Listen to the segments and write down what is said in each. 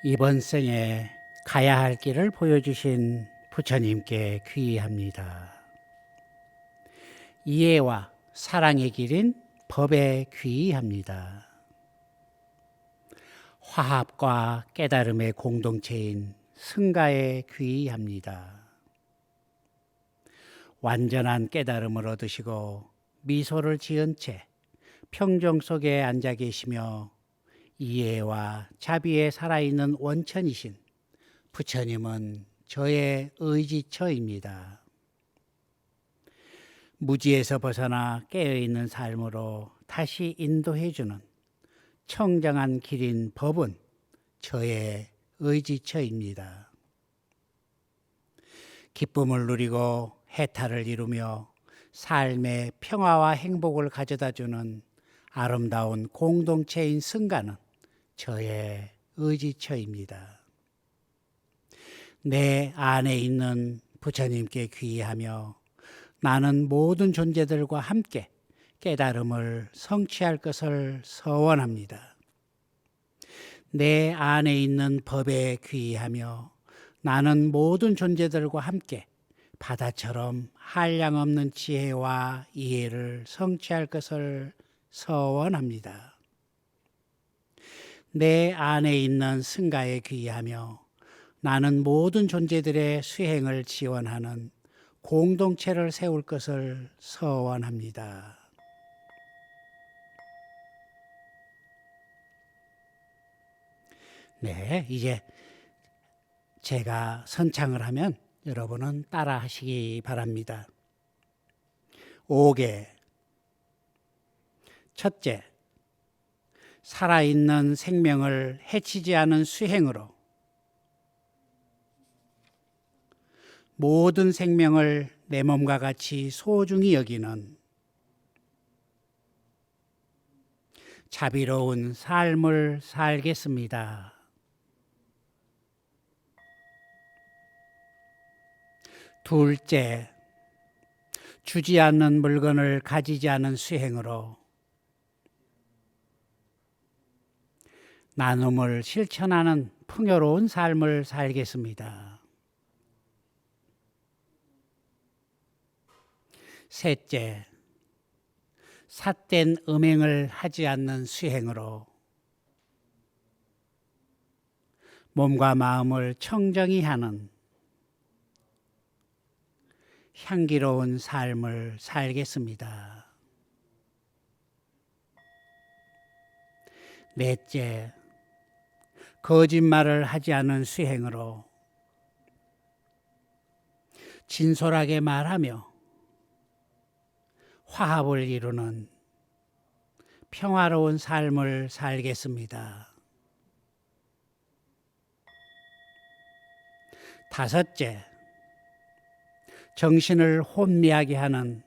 이번 생에 가야 할 길을 보여주신 부처님께 귀의합니다. 이해와 사랑의 길인 법에 귀의합니다. 화합과 깨달음의 공동체인 승가에 귀의합니다. 완전한 깨달음을 얻으시고 미소를 지은 채 평정 속에 앉아 계시며 이해와 자비에 살아있는 원천이신 부처님은 저의 의지처입니다. 무지에서 벗어나 깨어있는 삶으로 다시 인도해주는 청정한 길인 법은 저의 의지처입니다. 기쁨을 누리고 해탈을 이루며 삶의 평화와 행복을 가져다주는 아름다운 공동체인 승가는 저의 의지처입니다. 내 안에 있는 부처님께 귀의하며 나는 모든 존재들과 함께 깨달음을 성취할 것을 서원합니다. 내 안에 있는 법에 귀의하며 나는 모든 존재들과 함께 바다처럼 한량없는 지혜와 이해를 성취할 것을 서원합니다. 내 안에 있는 승가에 귀의하며 나는 모든 존재들의 수행을 지원하는 공동체를 세울 것을 서원합니다. 네, 이제 제가 선창을 하면 여러분은 따라 하시기 바랍니다. 5개. 첫째, 살아있는 생명을 해치지 않은 수행으로 모든 생명을 내 몸과 같이 소중히 여기는 자비로운 삶을 살겠습니다. 둘째, 주지 않는 물건을 가지지 않은 수행으로 나눔을 실천하는 풍요로운 삶을 살겠습니다. 셋째, 삿된 음행을 하지 않는 수행으로 몸과 마음을 청정히 하는 향기로운 삶을 살겠습니다. 넷째, 거짓말을 하지 않은 수행으로 진솔하게 말하며 화합을 이루는 평화로운 삶을 살겠습니다. 다섯째, 정신을 혼미하게 하는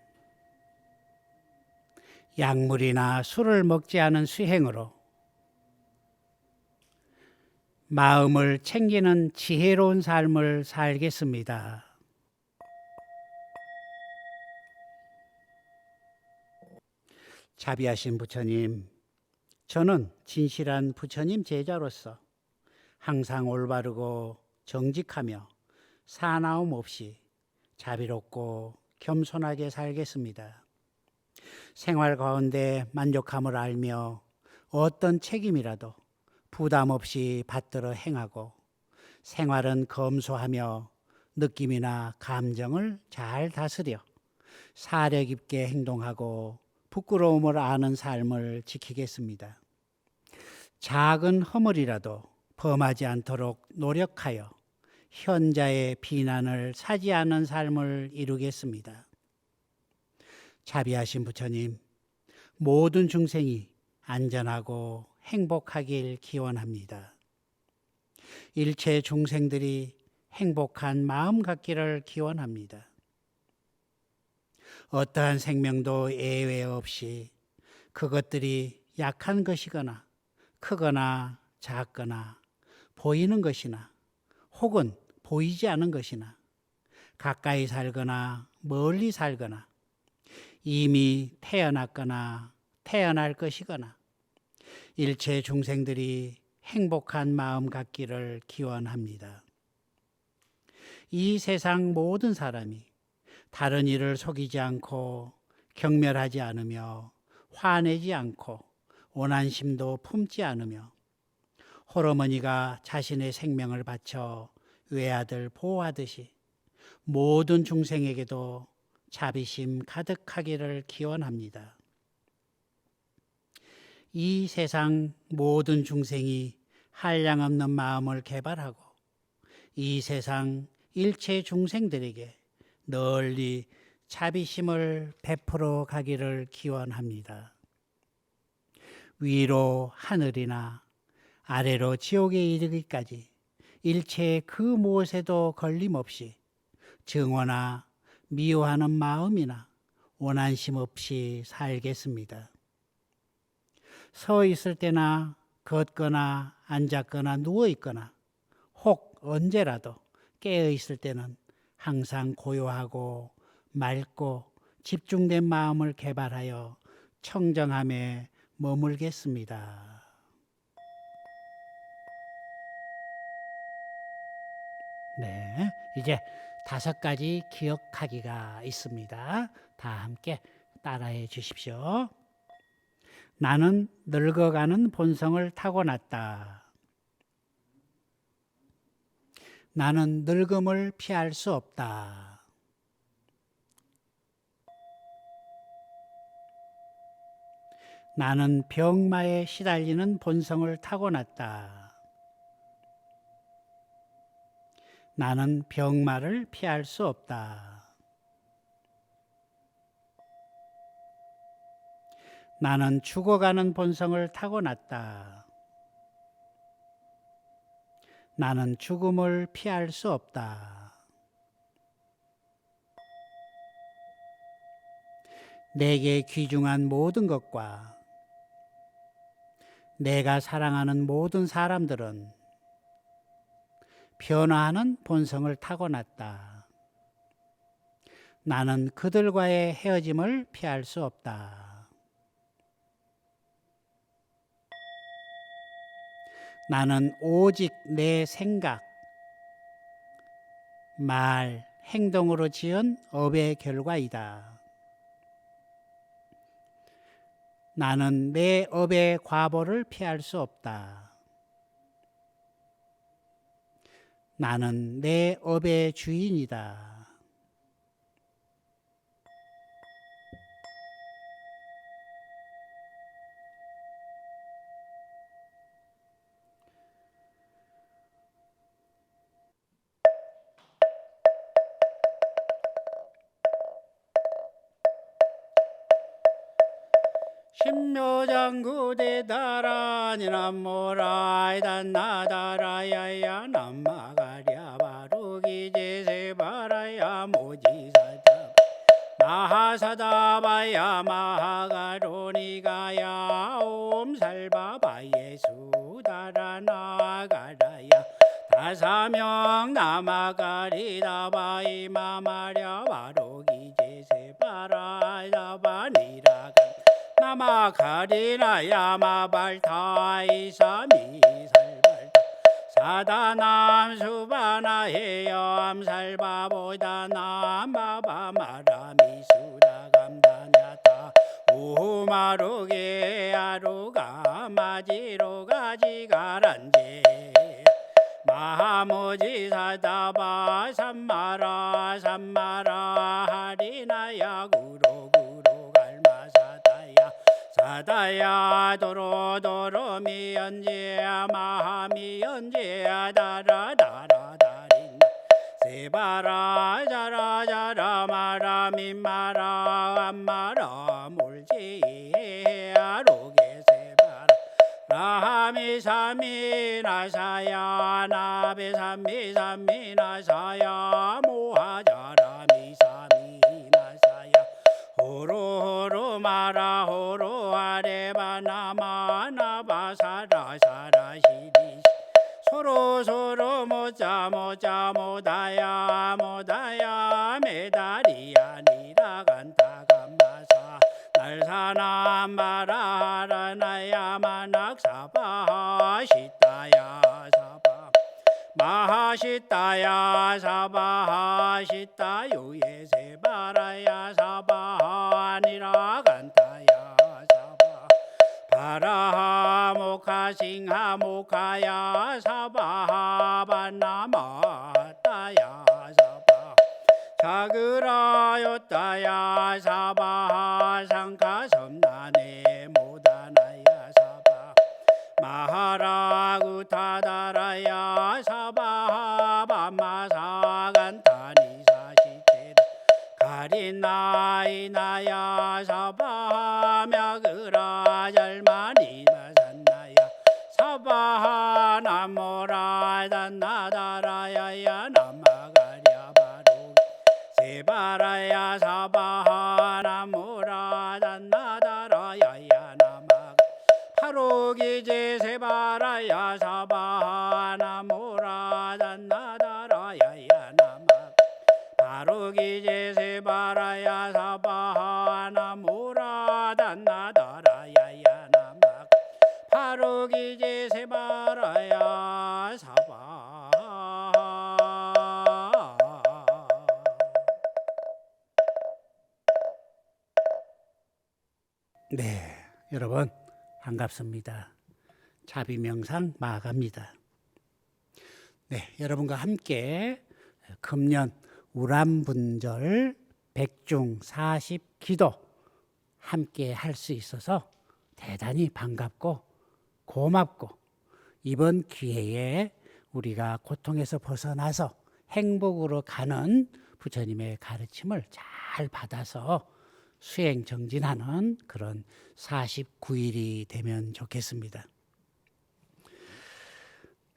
약물이나 술을 먹지 않은 수행으로 마음을 챙기는 지혜로운 삶을 살겠습니다. 자비하신 부처님, 저는 진실한 부처님 제자로서 항상 올바르고 정직하며 사나움 없이 자비롭고 겸손하게 살겠습니다. 생활 가운데 만족함을 알며 어떤 책임이라도 부담 없이 받들어 행하고 생활은 검소하며 느낌이나 감정을 잘 다스려 사려 깊게 행동하고 부끄러움을 아는 삶을 지키겠습니다. 작은 허물이라도 범하지 않도록 노력하여 현자의 비난을 사지 않은 삶을 이루겠습니다. 자비하신 부처님, 모든 중생이 안전하고 행복하길 기원합니다. 일체 중생들이 행복한 마음 갖기를 기원합니다. 어떠한 생명도 예외 없이 그것들이 약한 것이거나 크거나 작거나 보이는 것이나 혹은 보이지 않은 것이나 가까이 살거나 멀리 살거나 이미 태어났거나 태어날 것이거나 일체 중생들이 행복한 마음 갖기를 기원합니다. 이 세상 모든 사람이 다른 이를 속이지 않고 경멸하지 않으며 화내지 않고 원한심도 품지 않으며 홀어머니가 자신의 생명을 바쳐 외아들 보호하듯이 모든 중생에게도 자비심 가득하기를 기원합니다. 이 세상 모든 중생이 한량없는 마음을 개발하고 이 세상 일체 중생들에게 널리 자비심을 베풀어 가기를 기원합니다. 위로 하늘이나 아래로 지옥에 이르기까지 일체 그 무엇에도 걸림없이 증오나 미워하는 마음이나 원한심 없이 살겠습니다. 서 있을 때나 걷거나 앉았거나 누워 있거나 혹 언제라도 깨어 있을 때는 항상 고요하고 맑고 집중된 마음을 개발하여 청정함에 머물겠습니다. 네, 이제 5가지 기억하기가 있습니다. 다 함께 따라해 주십시오. 나는 늙어가는 본성을 타고났다. 나는 늙음을 피할 수 없다. 나는 병마에 시달리는 본성을 타고났다. 나는 병마를 피할 수 없다. 나는 죽어가는 본성을 타고났다. 나는 죽음을 피할 수 없다. 내게 귀중한 모든 것과 내가 사랑하는 모든 사람들은 변화하는 본성을 타고났다. 나는 그들과의 헤어짐을 피할 수 없다. 나는 오직 내 생각, 말, 행동으로 지은 업의 결과이다. 나는 내 업의 과보를 피할 수 없다. 나는 내 업의 주인이다. 신묘장구대 다라니나 모라이다 나다라야야 남마가랴 바로기제세 바라야 모지사다 마하사다바야 마하가로니가야 옴살바바예 수다라나가라야 다사명 나마가리다바이 마마랴 바로기제세 바라야 바니라가 나마가리나 야마발타이사 미살발타 사다남 수바나 해염 살바보다 남바바마라 미수다감다냐타 우마루게 아루가 마지로가 지가란제 마하모지사다바 삼마라 삼마라 하리나야 구로구로 갈마사다야 사다야 도로도로 미연제야 마하미연제야 다라다라다린 세바라 자라자라 마라민마라 암마라 몰지야 로게 세바라 라하미사미나사야 나베사미사미나사야 모하자라미사미나사야 호로호로 마라 호로 아레바나마나바사라사라시리 소로소로 모짜모짜 모다야 모다야 메다리야 니라간타감마사 날사남바라라나야마낙사바시타 시따야 사바하 시따 유예세 바라야 사바하 니라간타야 사바 바라하 모카 싱하 모카야 사바하 반나마따야 사바 자그라요따야 사바하 상카 섬나네 모다나야 사바 마하라구타다라야 사바하 밤마사간타니 사시테 가리나이나야 사바하 мя그라 잘마니 마산나야 사바하 나모라 단나다라야야 남마가랴 바로 세바라야 사바하 나모라 단나다라야야 남마 파로기제 세바라야 사바하 나모라 단나다라야야 남마 파로기제 세바라야 사바하 나모라 단나다라야야 남마 파로기제 세바라야 사바 네, 여러분 반갑습니다. 자비명상 마갑니다. 네, 여러분과 함께 금년 우람분절 백중 40 기도 함께 할 수 있어서 대단히 반갑고 고맙고 이번 기회에 우리가 고통에서 벗어나서 행복으로 가는 부처님의 가르침을 잘 받아서 수행 정진하는 그런 49일이 되면 좋겠습니다.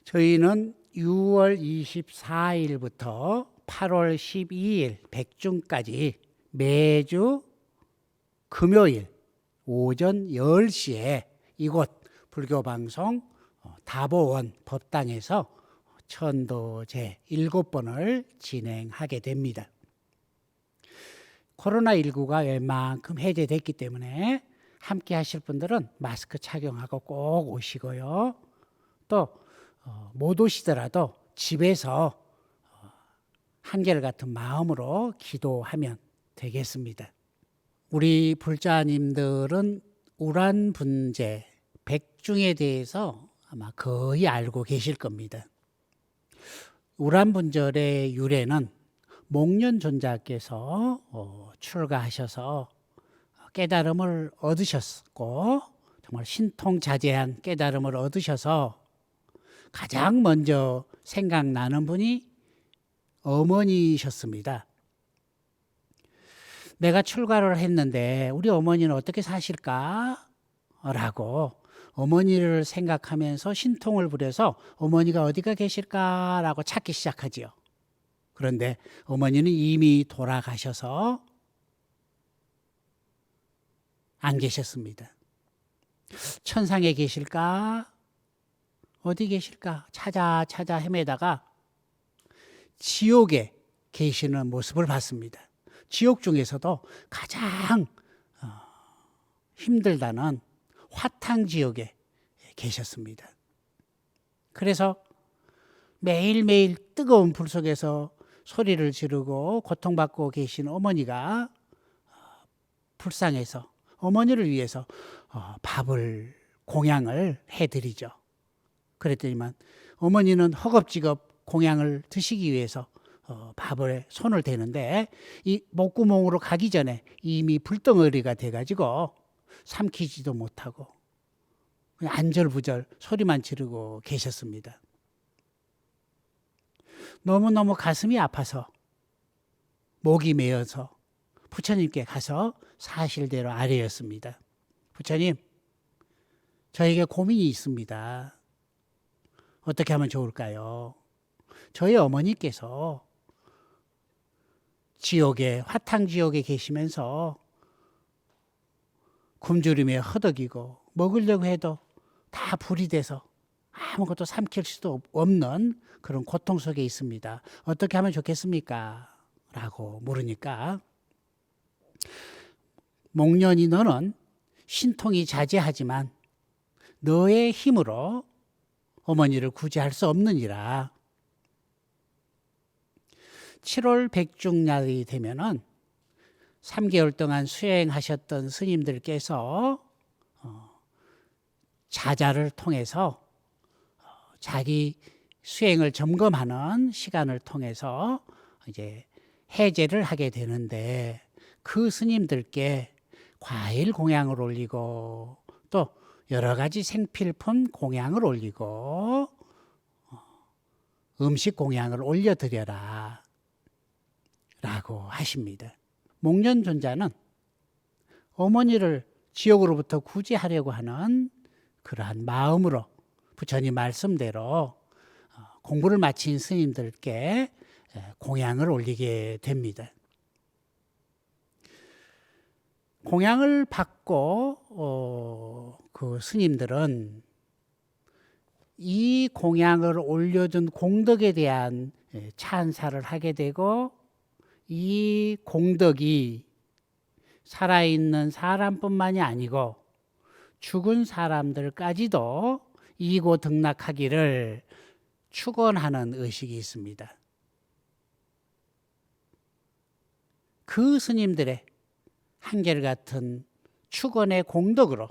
저희는 6월 24일부터 8월 12일 백중까지 매주 금요일 오전 10시에 이곳 불교방송 다보원 법당에서 천도 제7번을 진행하게 됩니다. 코로나19가 웬만큼 해제됐기 때문에 함께 하실 분들은 마스크 착용하고 꼭 오시고요. 또 못 오시더라도 집에서 한결같은 마음으로 기도하면 되겠습니다. 우리 불자님들은 우란분재 백중에 대해서 아마 거의 알고 계실 겁니다. 우란분절의 유래는 목련존자께서 출가하셔서 깨달음을 얻으셨고 정말 신통자제한 깨달음을 얻으셔서 가장 먼저 생각나는 분이 어머니셨습니다. 내가 출가를 했는데 우리 어머니는 어떻게 사실까? 라고 어머니를 생각하면서 신통을 부려서 어머니가 어디가 계실까라고 찾기 시작하지요. 그런데 어머니는 이미 돌아가셔서 안 계셨습니다. 천상에 계실까? 어디 계실까? 찾아 헤매다가 지옥에 계시는 모습을 봤습니다. 지옥 중에서도 가장 힘들다는 화탕지옥에 계셨습니다. 그래서 매일매일 뜨거운 불 속에서 소리를 지르고 고통받고 계신 어머니가 불쌍해서 어머니를 위해서 밥을 공양을 해드리죠. 그랬더니만 어머니는 허겁지겁 공양을 드시기 위해서 밥에 손을 대는데 이 목구멍으로 가기 전에 이미 불덩어리가 돼가지고 삼키지도 못하고 그냥 안절부절 소리만 지르고 계셨습니다. 너무너무 가슴이 아파서 목이 메어서 부처님께 가서 사실대로 아뢰었습니다. 부처님, 저에게 고민이 있습니다. 어떻게 하면 좋을까요? 저희 어머니께서 지옥에 화탕지옥에 계시면서 굶주림에 허덕이고 먹으려고 해도 다 불이 돼서 아무것도 삼킬 수도 없는 그런 고통 속에 있습니다. 어떻게 하면 좋겠습니까? 라고 물으니까 목련이 너는 신통이 자제하지만 너의 힘으로 어머니를 구제할 수 없느니라. 7월 백중날이 되면은 3개월 동안 수행하셨던 스님들께서 자자를 통해서 자기 수행을 점검하는 시간을 통해서 이제 해제를 하게 되는데, 그 스님들께 과일 공양을 올리고 또 여러 가지 생필품 공양을 올리고 음식 공양을 올려드려라 라고 하십니다. 목련존자는 어머니를 지옥으로부터 구제하려고 하는 그러한 마음으로 부처님 말씀대로 공부를 마친 스님들께 공양을 올리게 됩니다. 공양을 받고 그 스님들은 이 공양을 올려준 공덕에 대한 찬사를 하게 되고, 이 공덕이 살아있는 사람뿐만이 아니고 죽은 사람들까지도 이고 등락하기를 축원하는 의식이 있습니다. 그 스님들의 한결같은 축원의 공덕으로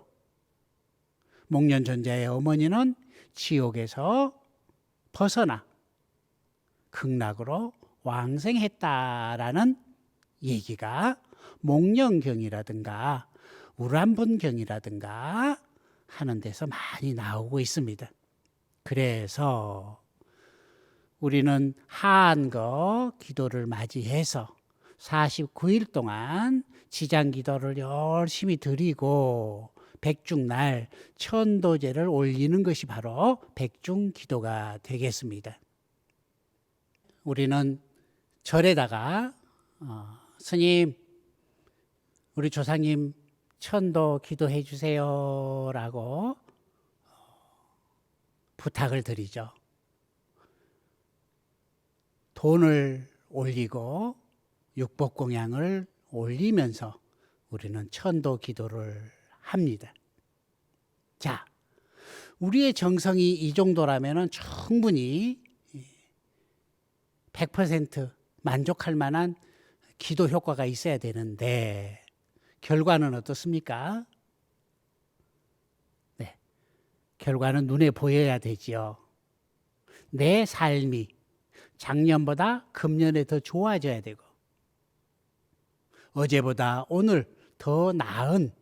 목련존자의 어머니는 지옥에서 벗어나 극락으로 왕생했다라는 얘기가 목련경이라든가 우람분경이라든가 하는 데서 많이 나오고 있습니다. 그래서 우리는 한거 기도를 맞이해서 49일 동안 지장기도를 열심히 드리고 백중날 천도제를 올리는 것이 바로 백중기도가 되겠습니다. 우리는 절에다가 스님, 우리 조상님 천도 기도해 주세요 라고 부탁을 드리죠. 돈을 올리고 육법공양을 올리면서 우리는 천도 기도를 합니다. 자, 우리의 정성이 이 정도라면 충분히 100% 만족할 만한 기도 효과가 있어야 되는데, 결과는 어떻습니까? 네, 결과는 눈에 보여야 되지요. 내 삶이 작년보다 금년에 더 좋아져야 되고, 어제보다 오늘 더 나은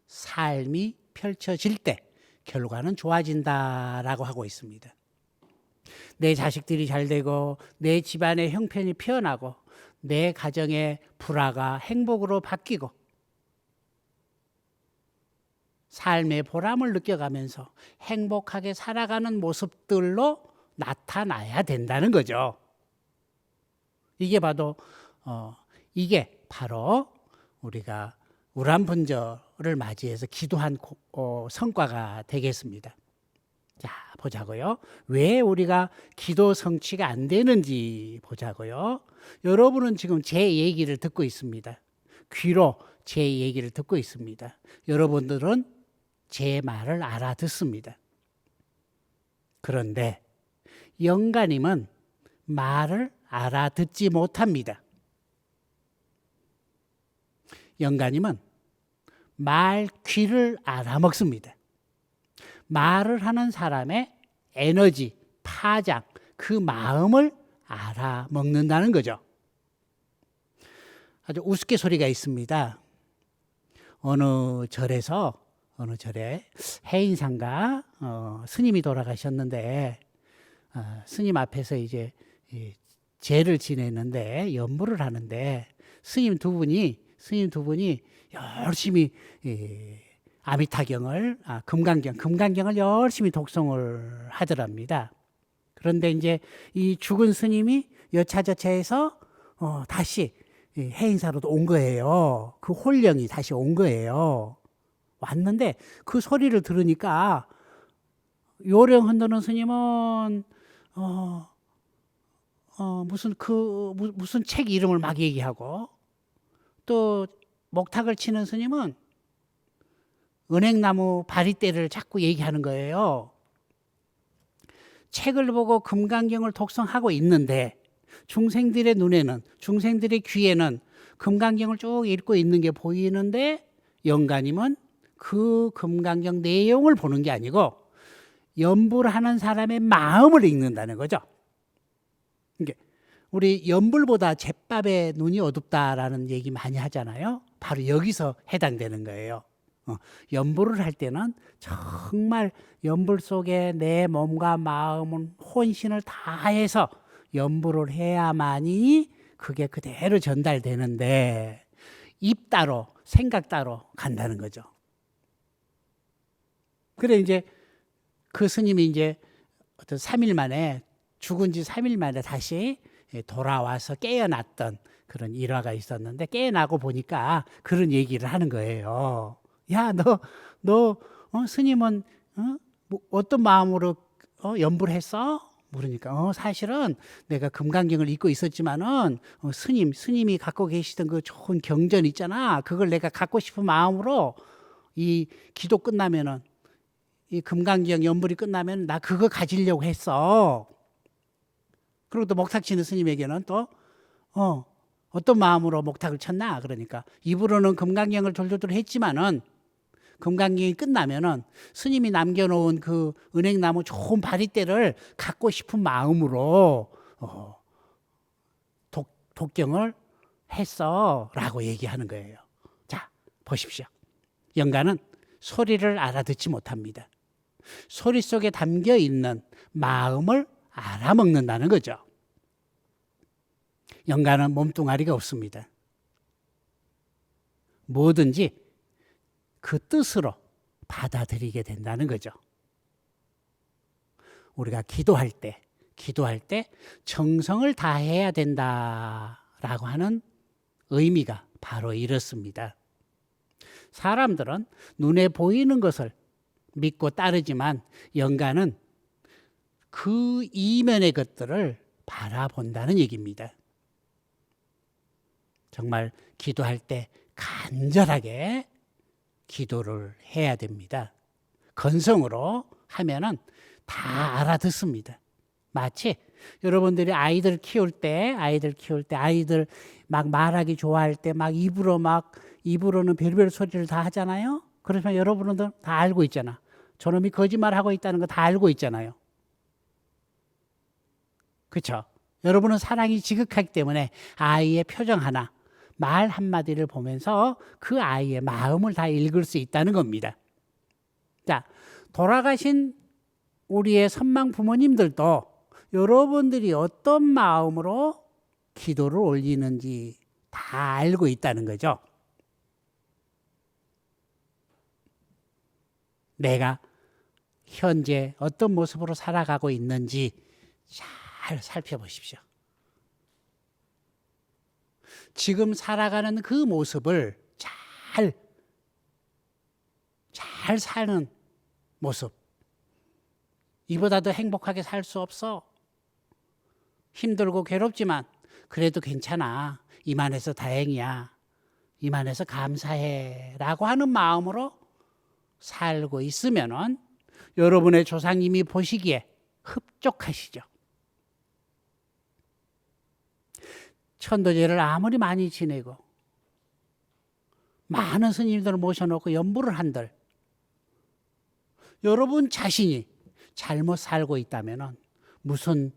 삶이 펼쳐질 때 결과는 좋아진다라고 하고 있습니다. 내 자식들이 잘 되고 내 집안의 형편이 피어나고 내 가정의 불화가 행복으로 바뀌고 삶의 보람을 느껴가면서 행복하게 살아가는 모습들로 나타나야 된다는 거죠. 이게 바로 우리가 우람분절을 맞이해서 기도한 성과가 되겠습니다. 자, 보자고요. 왜 우리가 기도 성취가 안 되는지 보자고요. 여러분은 지금 제 얘기를 듣고 있습니다. 귀로 제 얘기를 듣고 있습니다. 여러분들은 제 말을 알아듣습니다. 그런데 영가님은 말을 알아듣지 못합니다. 영가님은 말 귀를 알아먹습니다. 말을 하는 사람의 에너지, 파장, 그 마음을 알아먹는다는 거죠. 아주 우스갯소리가 있습니다. 어느 절에 해인상가 스님이 돌아가셨는데, 스님 앞에서 이제 제를 지내는데 연부를 하는데 스님 두 분이 열심히 아미타경을 금강경을 열심히 독송을 하더랍니다. 그런데 이제 이 죽은 스님이 여차저차해서 다시 해인사로 온 거예요. 그 홀령이 다시 온 거예요. 왔는데 그 소리를 들으니까 요령 흔드는 스님은 무슨 책 이름을 막 얘기하고, 또 목탁을 치는 스님은 은행나무 바리떼를 자꾸 얘기하는 거예요. 책을 보고 금강경을 독송하고 있는데 중생들의 눈에는, 중생들의 귀에는 금강경을 쭉 읽고 있는 게 보이는데 영가님은 그 금강경 내용을 보는 게 아니고 연불을 하는 사람의 마음을 읽는다는 거죠. 그러니까 우리 연불보다 잿밥에 눈이 어둡다라는 얘기 많이 하잖아요. 바로 여기서 해당되는 거예요. 연불을 할 때는 정말 연불 속에 내 몸과 마음은 혼신을 다해서 연불을 해야만이 그게 그대로 전달되는데 입 따로 생각 따로 간다는 거죠. 그래 이제 그 스님이 이제 어떤 3일 만에 죽은 지 3일 만에 다시 돌아와서 깨어났던 그런 일화가 있었는데 깨어나고 보니까 그런 얘기를 하는 거예요. 야, 너 스님은 뭐 어떤 마음으로 연불했어? 물으니까 사실은 내가 금강경을 읽고 있었지만은 스님이 갖고 계시던 그 좋은 경전 있잖아. 그걸 내가 갖고 싶은 마음으로 이 기도 끝나면은 이 금강경 연불이 끝나면 나 그거 가지려고 했어. 그리고 또 목탁 치는 스님에게는 또 어떤 마음으로 목탁을 쳤나? 그러니까 입으로는 금강경을 졸졸졸 했지만은 금강경이 끝나면은 스님이 남겨놓은 그 은행나무 좋은 바리떼를 갖고 싶은 마음으로 독경을 했어라고 얘기하는 거예요. 자, 보십시오. 영가는 소리를 알아듣지 못합니다. 소리 속에 담겨 있는 마음을 알아먹는다는 거죠. 영가는 몸뚱아리가 없습니다. 뭐든지 그 뜻으로 받아들이게 된다는 거죠. 우리가 기도할 때 정성을 다해야 된다라고 하는 의미가 바로 이렇습니다. 사람들은 눈에 보이는 것을 믿고 따르지만 영가는 그 이면의 것들을 바라본다는 얘기입니다. 정말 기도할 때 간절하게 기도를 해야 됩니다. 건성으로 하면은 다 알아듣습니다. 마치 여러분들이 아이들 키울 때 아이들 막 말하기 좋아할 때 막 입으로는 별별 소리를 다 하잖아요. 그러면 여러분은 다 알고 있잖아. 저놈이 거짓말하고 있다는 거 다 알고 있잖아요. 그렇죠? 여러분은 사랑이 지극하기 때문에 아이의 표정 하나, 말 한마디를 보면서 그 아이의 마음을 다 읽을 수 있다는 겁니다. 자, 돌아가신 우리의 선망 부모님들도 여러분들이 어떤 마음으로 기도를 올리는지 다 알고 있다는 거죠. 내가 현재 어떤 모습으로 살아가고 있는지 잘 살펴보십시오. 지금 살아가는 그 모습을 잘 사는 모습. 이보다 더 행복하게 살 수 없어. 힘들고 괴롭지만 그래도 괜찮아. 이만해서 다행이야. 이만해서 감사해. 라고 하는 마음으로 살고 있으면은 여러분의 조상님이 보시기에 흡족하시죠. 천도제를 아무리 많이 지내고 많은 스님들을 모셔놓고 연불을 한들 여러분 자신이 잘못 살고 있다면 무슨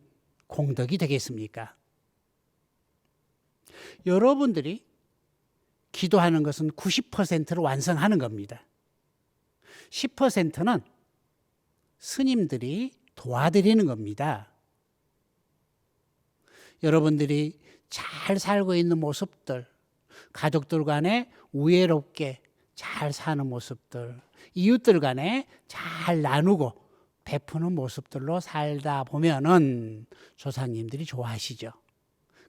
공덕이 되겠습니까? 여러분들이 기도하는 것은 90%를 완성하는 겁니다. 10%는 스님들이 도와드리는 겁니다. 여러분들이 잘 살고 있는 모습들, 가족들 간에 우애롭게 잘 사는 모습들, 이웃들 간에 잘 나누고 베푸는 모습들로 살다 보면은 조상님들이 좋아하시죠.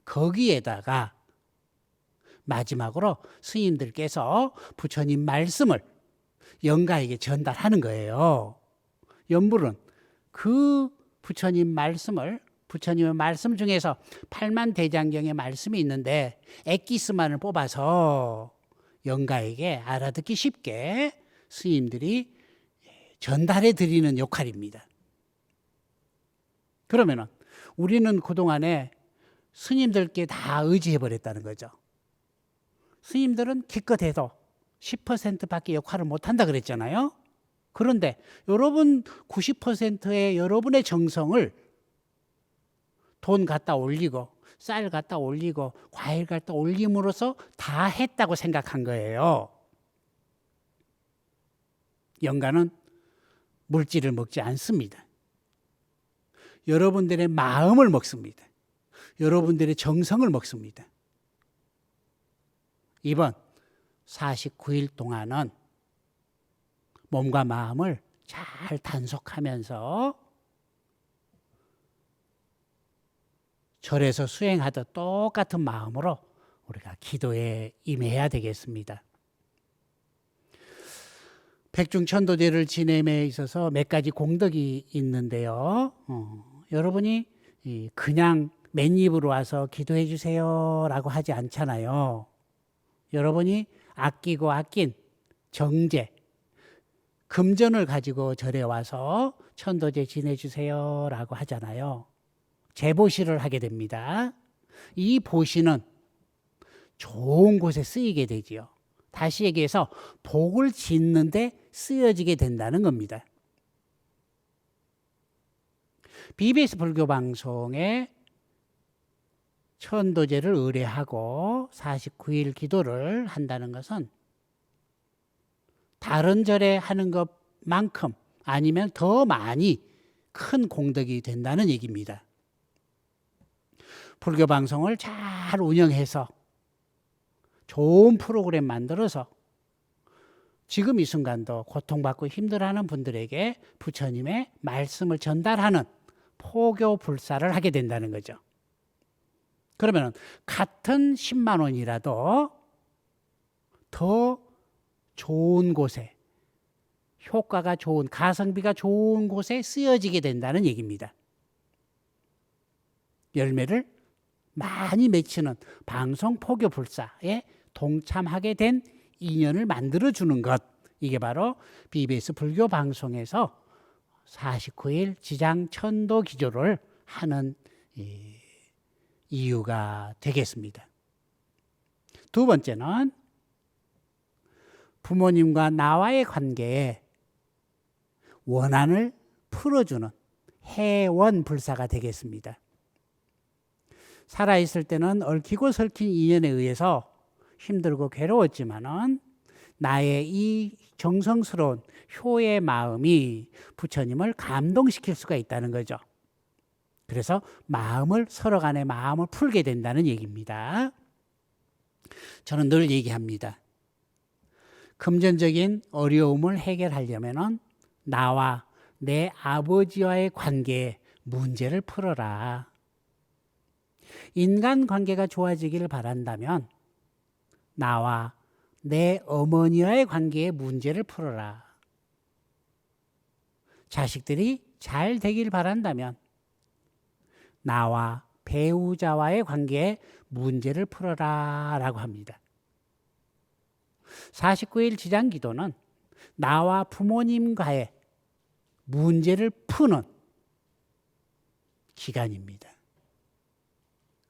거기에다가 마지막으로 스님들께서 부처님 말씀을 영가에게 전달하는 거예요. 연불은 그 부처님의 말씀 중에서 팔만대장경의 말씀이 있는데 엑기스만을 뽑아서 영가에게 알아듣기 쉽게 스님들이 전달해 드리는 역할입니다. 그러면은 우리는 그동안에 스님들께 다 의지해버렸다는 거죠. 스님들은 기껏해도 10%밖에 역할을 못한다 그랬잖아요. 그런데 여러분 90%의 여러분의 정성을 돈 갖다 올리고 쌀 갖다 올리고 과일 갖다 올림으로써 다 했다고 생각한 거예요. 영가는 물질을 먹지 않습니다. 여러분들의 마음을 먹습니다. 여러분들의 정성을 먹습니다. 이번 49일 동안은 몸과 마음을 잘 단속하면서 절에서 수행하듯 똑같은 마음으로 우리가 기도에 임해야 되겠습니다. 백중천도제를 지냄에 있어서 몇 가지 공덕이 있는데요. 여러분이 그냥 맨입으로 와서 기도해 주세요라고 하지 않잖아요. 여러분이 아끼고 아낀 정제, 금전을 가지고 절에 와서 천도제 지내주세요라고 하잖아요. 재보시를 하게 됩니다. 이 보시는 좋은 곳에 쓰이게 되지요. 다시 얘기해서 복을 짓는데 쓰여지게 된다는 겁니다. BBS 불교방송에 천도제를 의뢰하고 49일 기도를 한다는 것은 다른 절에 하는 것만큼 아니면 더 많이 큰 공덕이 된다는 얘기입니다. 불교방송을 잘 운영해서 좋은 프로그램 만들어서 지금 이 순간도 고통받고 힘들어하는 분들에게 부처님의 말씀을 전달하는 포교불사를 하게 된다는 거죠. 그러면 같은 10만 원이라도 더 좋은 곳에, 효과가 좋은, 가성비가 좋은 곳에 쓰여지게 된다는 얘기입니다. 열매를 많이 맺히는 방송 포교불사에 동참하게 된 인연을 만들어주는 것, 이게 바로 BBS 불교방송에서 49일 지장천도 기조를 하는 이유가 되겠습니다. 두 번째는 부모님과 나와의 관계에 원한을 풀어주는 해원불사가 되겠습니다. 살아있을 때는 얽히고 설킨 인연에 의해서 힘들고 괴로웠지만은 나의 이 정성스러운 효의 마음이 부처님을 감동시킬 수가 있다는 거죠. 그래서 서로 간의 마음을 풀게 된다는 얘기입니다. 저는 늘 얘기합니다. 금전적인 어려움을 해결하려면은 나와 내 아버지와의 관계에 문제를 풀어라. 인간관계가 좋아지기를 바란다면 나와 내 어머니와의 관계에 문제를 풀어라. 자식들이 잘 되길 바란다면 나와 배우자와의 관계에 문제를 풀어라 라고 합니다. 49일 지장기도는 나와 부모님과의 문제를 푸는 기간입니다.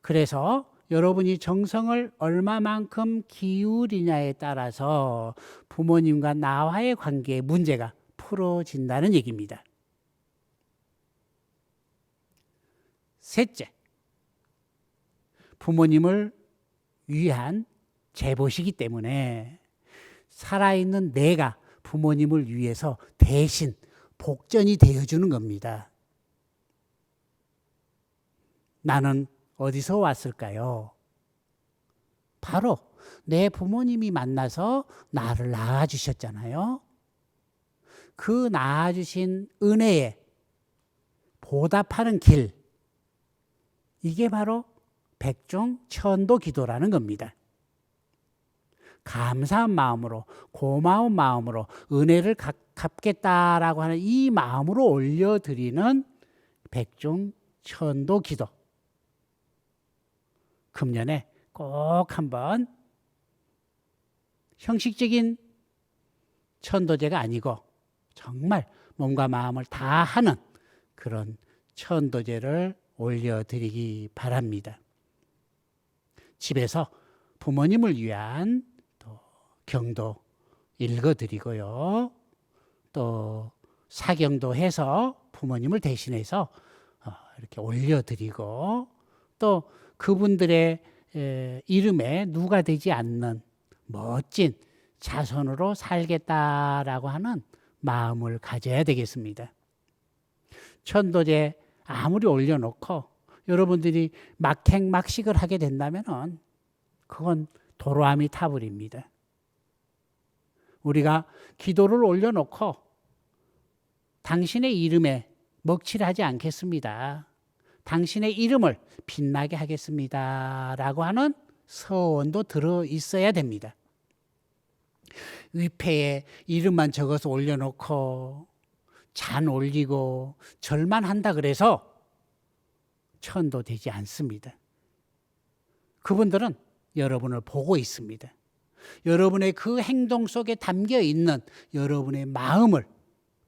그래서 여러분이 정성을 얼마만큼 기울이냐에 따라서 부모님과 나와의 관계의 문제가 풀어진다는 얘기입니다. 셋째, 부모님을 위한 제보시기 때문에 살아있는 내가 부모님을 위해서 대신 복전이 되어주는 겁니다. 나는 어디서 왔을까요? 바로 내 부모님이 만나서 나를 낳아주셨잖아요. 그 낳아주신 은혜에 보답하는 길, 이게 바로 백중천도 기도라는 겁니다. 감사한 마음으로, 고마운 마음으로 은혜를 갚겠다라고 하는 이 마음으로 올려드리는 백중천도 기도. 금년에 꼭 한번 형식적인 천도제가 아니고 정말 몸과 마음을 다하는 그런 천도제를 올려드리기 바랍니다. 집에서 부모님을 위한 또 경도 읽어드리고요. 또 사경도 해서 부모님을 대신해서 이렇게 올려드리고 또 그분들의 이름에 누가 되지 않는 멋진 자손으로 살겠다라고 하는 마음을 가져야 되겠습니다. 천도제 아무리 올려놓고 여러분들이 막행막식을 하게 된다면 그건 도로아미 타불입니다. 우리가 기도를 올려놓고 당신의 이름에 먹칠하지 않겠습니다. 당신의 이름을 빛나게 하겠습니다. 라고 하는 서원도 들어 있어야 됩니다. 위패에 이름만 적어서 올려놓고 잔 올리고 절만 한다 그래서 천도되지 않습니다. 그분들은 여러분을 보고 있습니다. 여러분의 그 행동 속에 담겨 있는 여러분의 마음을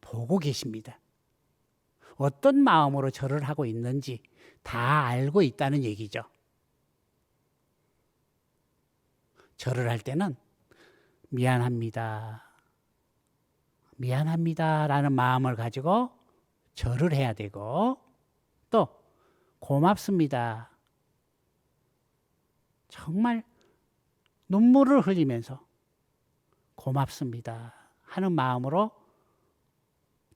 보고 계십니다. 어떤 마음으로 절을 하고 있는지 다 알고 있다는 얘기죠. 절을 할 때는 미안합니다. 미안합니다라는 마음을 가지고 절을 해야 되고 또 고맙습니다. 정말 눈물을 흘리면서 고맙습니다 하는 마음으로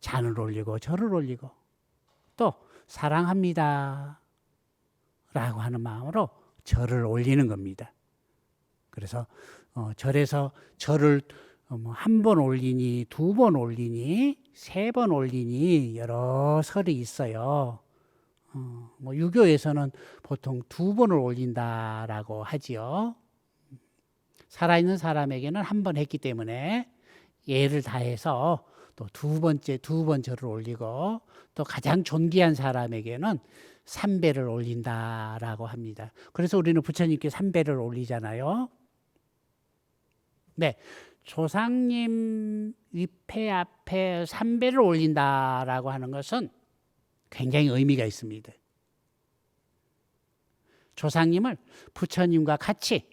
잔을 올리고 절을 올리고 또 사랑합니다 라고 하는 마음으로 절을 올리는 겁니다. 그래서 절에서 절을 한 번 올리니 두 번 올리니 세 번 올리니 여러 설이 있어요. 유교에서는 보통 두 번을 올린다라고 하지요. 살아있는 사람에게는 한 번 했기 때문에 예를 다해서 또 두 번 절을 올리고 또 가장 존귀한 사람에게는 3배를 올린다라고 합니다. 그래서 우리는 부처님께 3배를 올리잖아요. 네, 조상님 위패 앞에 3배를 올린다라고 하는 것은 굉장히 의미가 있습니다. 조상님을 부처님과 같이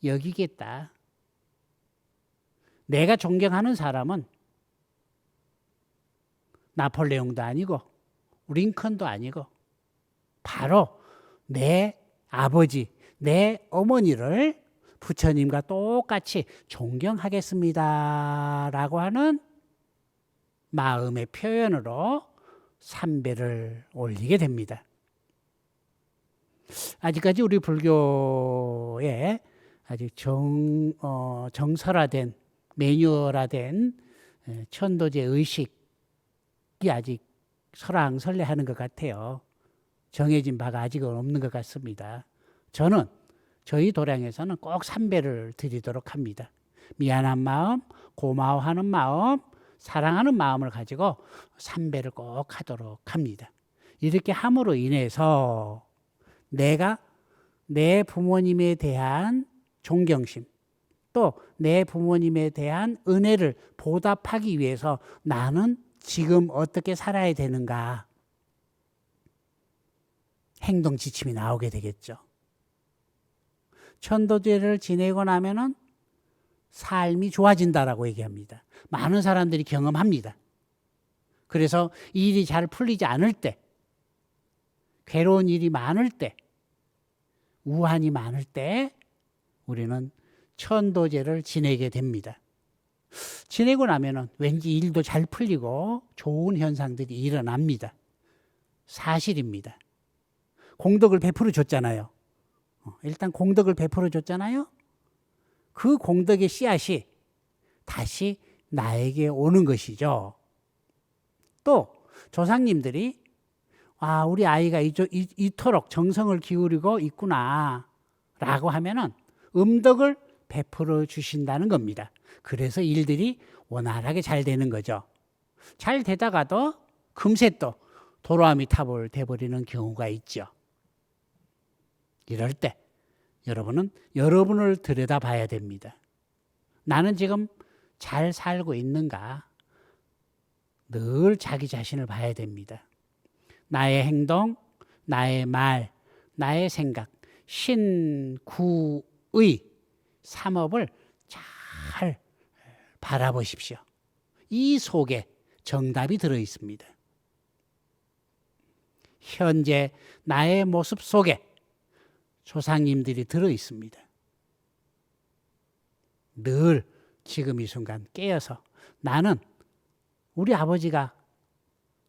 여기겠다. 내가 존경하는 사람은 나폴레옹도 아니고 링컨도 아니고 바로 내 아버지, 내 어머니를 부처님과 똑같이 존경하겠습니다 라고 하는 마음의 표현으로 3배를 올리게 됩니다. 아직까지 우리 불교에 아직 정설화된 매뉴얼화된 천도제 의식이 아직 설왕설래하는 것 같아요. 정해진 바가 아직은 없는 것 같습니다. 저는 저희 도량에서는 꼭 3배를 드리도록 합니다. 미안한 마음, 고마워하는 마음, 사랑하는 마음을 가지고 3배를 꼭 하도록 합니다. 이렇게 함으로 인해서 내가 내 부모님에 대한 존경심, 또 내 부모님에 대한 은혜를 보답하기 위해서 나는 지금 어떻게 살아야 되는가 행동 지침이 나오게 되겠죠. 천도제를 지내고 나면은 삶이 좋아진다라고 얘기합니다. 많은 사람들이 경험합니다. 그래서 일이 잘 풀리지 않을 때, 괴로운 일이 많을 때, 우환이 많을 때 우리는 천도제를 지내게 됩니다. 지내고 나면은 왠지 일도 잘 풀리고 좋은 현상들이 일어납니다. 사실입니다. 공덕을 베풀어 줬잖아요. 일단 공덕을 베풀어 줬잖아요. 그 공덕의 씨앗이 다시 나에게 오는 것이죠. 또 조상님들이 우리 아이가 이토록 정성을 기울이고 있구나 라고 하면은 음덕을 베풀어 주신다는 겁니다. 그래서 일들이 원활하게 잘 되는 거죠. 잘 되다가도 금세 또 도로아미타불 돼버리는 경우가 있죠. 이럴 때 여러분은 여러분을 들여다봐야 됩니다. 나는 지금 잘 살고 있는가? 늘 자기 자신을 봐야 됩니다. 나의 행동, 나의 말, 나의 생각 신구의 삼업을 잘 바라보십시오. 이 속에 정답이 들어 있습니다. 현재 나의 모습 속에 조상님들이 들어 있습니다. 늘 지금 이 순간 깨어서 나는 우리 아버지가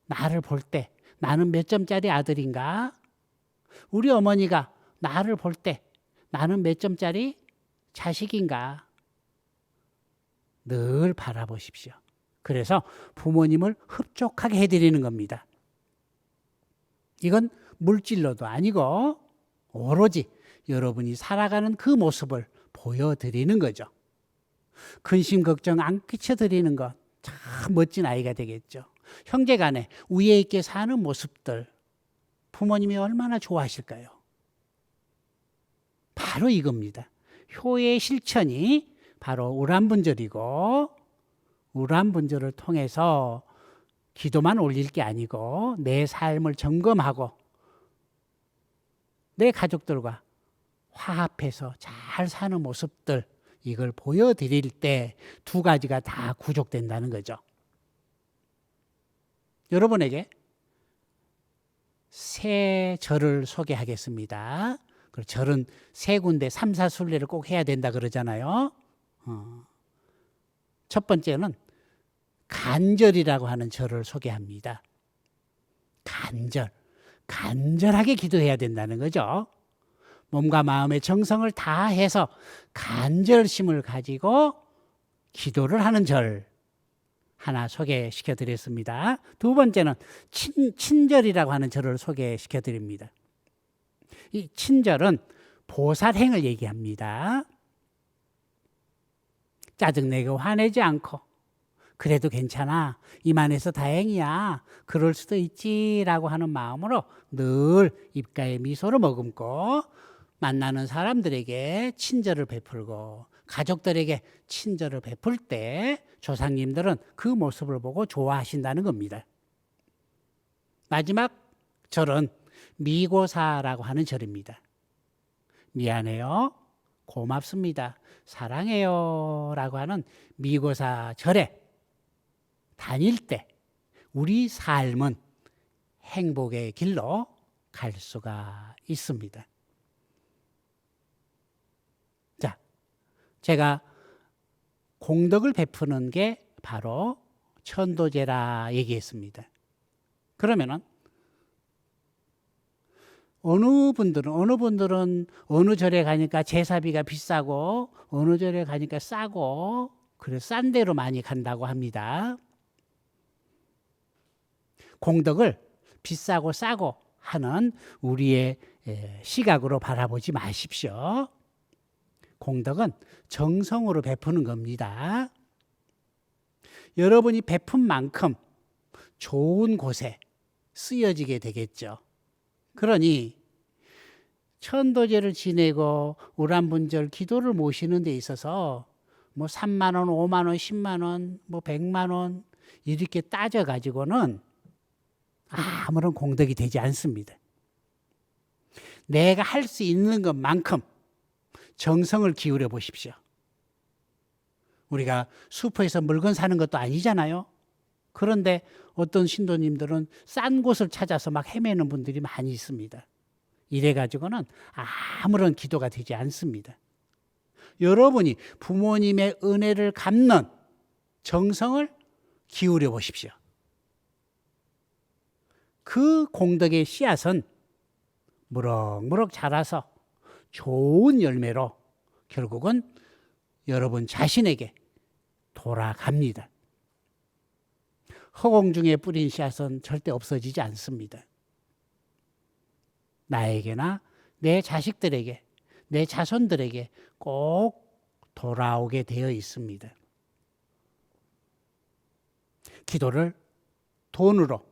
나를 볼 때 나는 몇 점짜리 아들인가? 우리 어머니가 나를 볼 때 나는 몇 점짜리 자식인가? 늘 바라보십시오. 그래서 부모님을 흡족하게 해드리는 겁니다. 이건 물질로도 아니고 오로지 여러분이 살아가는 그 모습을 보여드리는 거죠. 근심 걱정 안 끼쳐드리는 것 참 멋진 아이가 되겠죠. 형제간에 우애 있게 사는 모습들 부모님이 얼마나 좋아하실까요? 바로 이겁니다. 효의 실천이 바로 우람분절이고 우람분절을 통해서 기도만 올릴 게 아니고 내 삶을 점검하고 내 가족들과 화합해서 잘 사는 모습들 이걸 보여드릴 때 두 가지가 다 구족된다는 거죠. 여러분에게 세 절을 소개하겠습니다. 절은 세 군데 삼사순례를 꼭 해야 된다 그러잖아요. 첫 번째는 간절이라고 하는 절을 소개합니다. 간절하게 기도해야 된다는 거죠. 몸과 마음의 정성을 다해서 간절심을 가지고 기도를 하는 절 하나 소개시켜 드렸습니다. 두 번째는 친절이라고 하는 절을 소개시켜 드립니다. 이 친절은 보살행을 얘기합니다. 짜증내고 화내지 않고 그래도 괜찮아, 이만해서 다행이야, 그럴 수도 있지라고 하는 마음으로 늘 입가에 미소를 머금고 만나는 사람들에게 친절을 베풀고 가족들에게 친절을 베풀 때 조상님들은 그 모습을 보고 좋아하신다는 겁니다. 마지막 절은 미고사라고 하는 절입니다. 미안해요, 고맙습니다, 사랑해요 라고 하는 미고사 절에 다닐 때 우리 삶은 행복의 길로 갈 수가 있습니다. 자, 제가 공덕을 베푸는 게 바로 천도제라 얘기했습니다. 그러면은 어느 분들은 어느 절에 가니까 제사비가 비싸고 어느 절에 가니까 싸고 그래서 싼 데로 많이 간다고 합니다. 공덕을 비싸고 싸고 하는 우리의 시각으로 바라보지 마십시오. 공덕은 정성으로 베푸는 겁니다. 여러분이 베푼 만큼 좋은 곳에 쓰여지게 되겠죠. 그러니 천도제를 지내고 우람분절 기도를 모시는 데 있어서 뭐 3만 원, 5만 원, 10만 원, 뭐 100만 원 이렇게 따져 가지고는 아무런 공덕이 되지 않습니다. 내가 할 수 있는 것만큼 정성을 기울여 보십시오. 우리가 슈퍼에서 물건 사는 것도 아니잖아요. 그런데 어떤 신도님들은 싼 곳을 찾아서 막 헤매는 분들이 많이 있습니다. 이래 가지고는 아무런 기도가 되지 않습니다. 여러분이 부모님의 은혜를 갚는 정성을 기울여 보십시오. 그 공덕의 씨앗은 무럭무럭 자라서 좋은 열매로 결국은 여러분 자신에게 돌아갑니다. 허공 중에 뿌린 씨앗은 절대 없어지지 않습니다. 나에게나 내 자식들에게, 내 자손들에게 꼭 돌아오게 되어 있습니다. 기도를 돈으로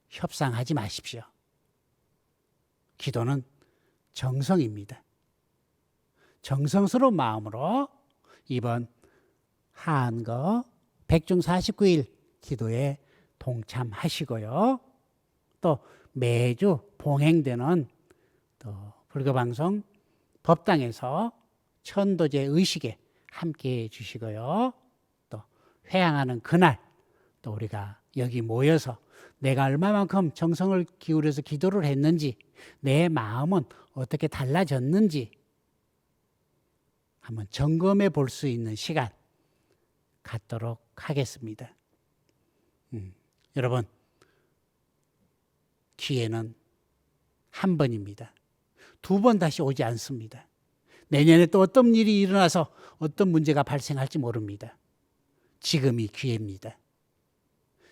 협상하지 마십시오. 기도는 정성입니다. 정성스러운 마음으로 이번 한거 백중 49일 기도에 동참하시고요. 또 매주 봉행되는 또 불교방송 법당에서 천도제 의식에 함께해 주시고요. 또 회향하는 그날 또 우리가 여기 모여서 내가 얼마만큼 정성을 기울여서 기도를 했는지, 내 마음은 어떻게 달라졌는지 한번 점검해 볼 수 있는 시간 갖도록 하겠습니다. 여러분, 기회는 한 번입니다. 두 번 다시 오지 않습니다. 내년에 또 어떤 일이 일어나서 어떤 문제가 발생할지 모릅니다. 지금이 기회입니다.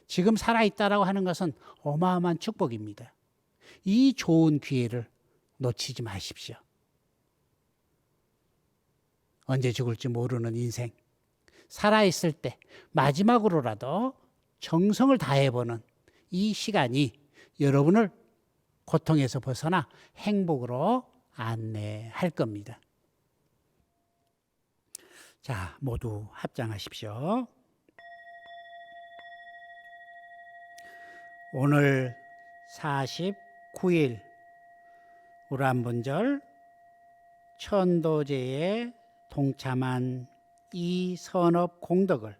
지금 살아있다라고 하는 것은 어마어마한 축복입니다. 이 좋은 기회를 놓치지 마십시오. 언제 죽을지 모르는 인생, 살아있을 때 마지막으로라도 정성을 다해보는 이 시간이 여러분을 고통에서 벗어나 행복으로 안내할 겁니다. 자, 모두 합장하십시오. 오늘 49일 우란분절 천도제에 동참한 이 선업 공덕을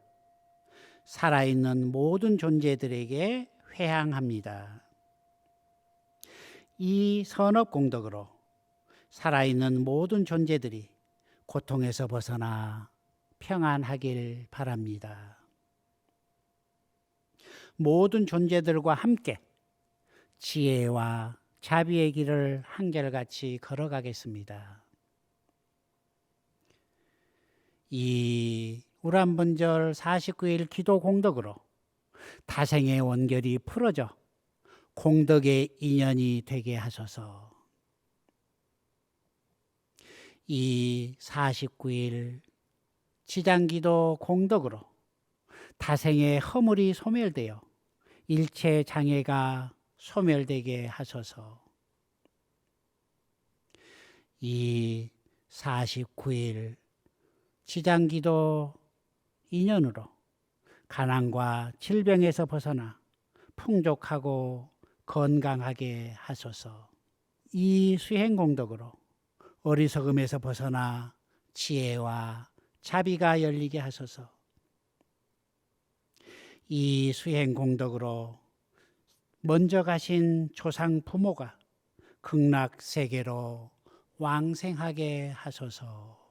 살아있는 모든 존재들에게 회향합니다. 이 선업 공덕으로 살아있는 모든 존재들이 고통에서 벗어나 평안하길 바랍니다. 모든 존재들과 함께 지혜와 자비의 길을 한결같이 걸어가겠습니다. 이 우란분절 49일 기도 공덕으로 타생의 원결이 풀어져 공덕의 인연이 되게 하소서. 이 49일 지장기도 공덕으로 타생의 허물이 소멸되어 일체 장애가 소멸되게 하소서. 이 49일 지장기도 인연으로 가난과 질병에서 벗어나 풍족하고 건강하게 하소서. 이 수행공덕으로 어리석음에서 벗어나 지혜와 자비가 열리게 하소서. 이 수행공덕으로 먼저 가신 조상 부모가 극락세계로 왕생하게 하소서.